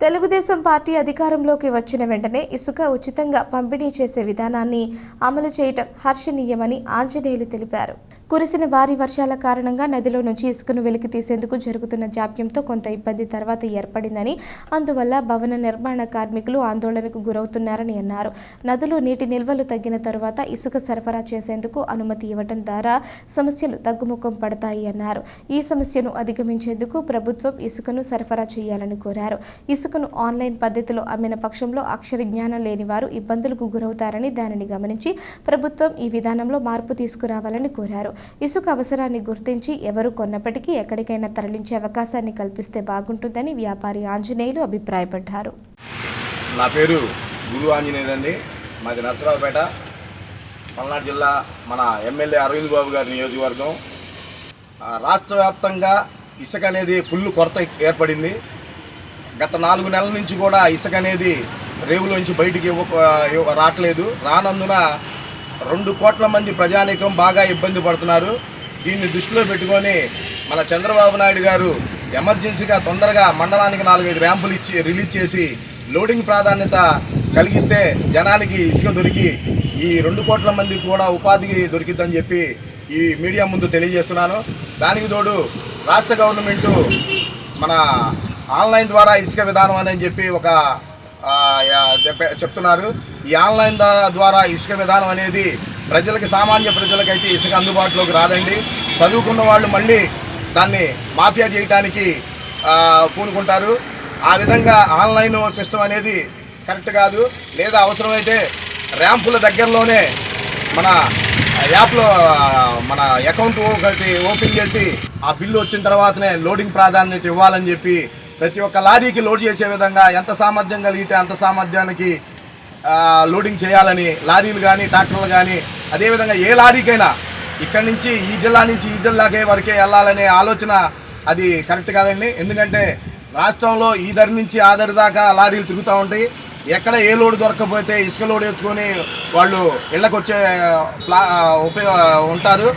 Telugu Desam party అధికారంలోకి వచ్చిన వెంటనే ఇసుక ఉచితంగా పంపిణీ చేసే విధానాన్ని అమలు చేయడం హర్షణీయమని ఆంజనేయులు తెలిపారు. కురిసిన భారీ వర్షాల కారణంగా నదిలో నుంచి ఇసుకను వెలికి తీసేందుకు జరుగుతున్న జాప్యంతో కొంత ఇబ్బంది తర్వాత ఏర్పడిందని, అందువల్ల భవన నిర్మాణ కార్మికులు ఆందోళనకు గురవుతున్నారని అన్నారు. నదులు నీటి నిల్వలు తగ్గిన తరువాత ఇసుక సరఫరా చేసేందుకు అనుమతి ఇవ్వడం ద్వారా సమస్యలు తగ్గుముఖం పడతాయి అన్నారు. ఈ సమస్యను అధిగమించేందుకు ప్రభుత్వం ఇసుకను సరఫరా చేయాలని కోరారు. ఇసుకను ఆన్లైన్ పద్ధతిలో అమ్మిన పక్షంలో అక్షర జ్ఞానం లేని వారు ఇబ్బందులకు గురవుతారని, దానిని గమనించి ప్రభుత్వం ఈ విధానంలో మార్పు తీసుకురావాలని కోరారు. ఇసుక అవసరాన్ని గుర్తించి ఎవరు కొన్నప్పటికీ ఎక్కడికైనా తరలించే అవకాశాన్ని కల్పిస్తే బాగుంటుందని వ్యాపారి ఆంజనేయులు అభిప్రాయపడ్డారు. నా పేరు గురు ఆంజనేయులు అండి. మాది నరసరావుపేట, పల్నాడు జిల్లా. మన ఎమ్మెల్యే అరవింద్ బాబు గారి నియోజకవర్గం. రాష్ట్ర వ్యాప్తంగా ఇసుక అనేది ఫుల్ కొరత ఏర్పడింది. గత 4 నెలల నుంచి కూడా ఇసుక అనేది రేవులోంచి బయటికి రావట్లేదు. రానందున 2 కోట్ల మంది ప్రజానీకం బాగా ఇబ్బంది పడుతున్నారు. దీన్ని దృష్టిలో పెట్టుకొని మన చంద్రబాబు నాయుడు గారు ఎమర్జెన్సీగా తొందరగా మండలానికి 4-5 ర్యాంపులు రిలీజ్ చేసి లోడింగ్ ప్రాధాన్యత కలిగిస్తే జనానికి ఇసుక దొరికి ఈ 2 కోట్ల మందికి కూడా ఉపాధికి దొరికిద్దని చెప్పి ఈ మీడియా ముందు తెలియజేస్తున్నాను. దానికి తోడు రాష్ట్ర గవర్నమెంటు మన ఆన్లైన్ ద్వారా ఇసుక విధానం అని చెప్పి ఒక చెప్తున్నారు. ఈ ఆన్లైన్ ద్వారా ఇసుక విధానం అనేది ప్రజలకి, సామాన్య ప్రజలకైతే ఇసుక అందుబాటులోకి రాదండి. చదువుకున్న వాళ్ళు మళ్ళీ దాన్ని మాఫియా చేయడానికి పూనుకుంటారు. ఆ విధంగా ఆన్లైన్ సిస్టమ్ అనేది కరెక్ట్ కాదు. లేదా అవసరమైతే ర్యాంపుల దగ్గరలోనే మన యాప్లో మన అకౌంట్ ఒకటి ఓపెన్ చేసి ఆ బిల్లు వచ్చిన తర్వాతనే లోడింగ్ ప్రాధాన్యత ఇవ్వాలని చెప్పి ప్రతి ఒక్క లారీకి లోడ్ చేసే విధంగా ఎంత సామర్థ్యం కలిగితే అంత సామర్థ్యానికి లోడింగ్ చేయాలని లారీలు కానీ ట్రాక్టర్లు కానీ, అదేవిధంగా ఏ లారీకైనా ఇక్కడి నుంచి ఈ జిల్లా నుంచి ఈ జిల్లాకే వరకే వెళ్ళాలనే ఆలోచన అది కరెక్ట్ కాదండి. ఎందుకంటే రాష్ట్రంలో ఈ దరి నుంచి ఆ దరి దాకా లారీలు తిరుగుతూ ఉంటాయి. ఎక్కడ ఏ లోడ్ దొరకకపోతే ఇసుక లోడ్ ఎత్తుకొని వాళ్ళు ఇళ్ళకు వచ్చే ఉంటారు.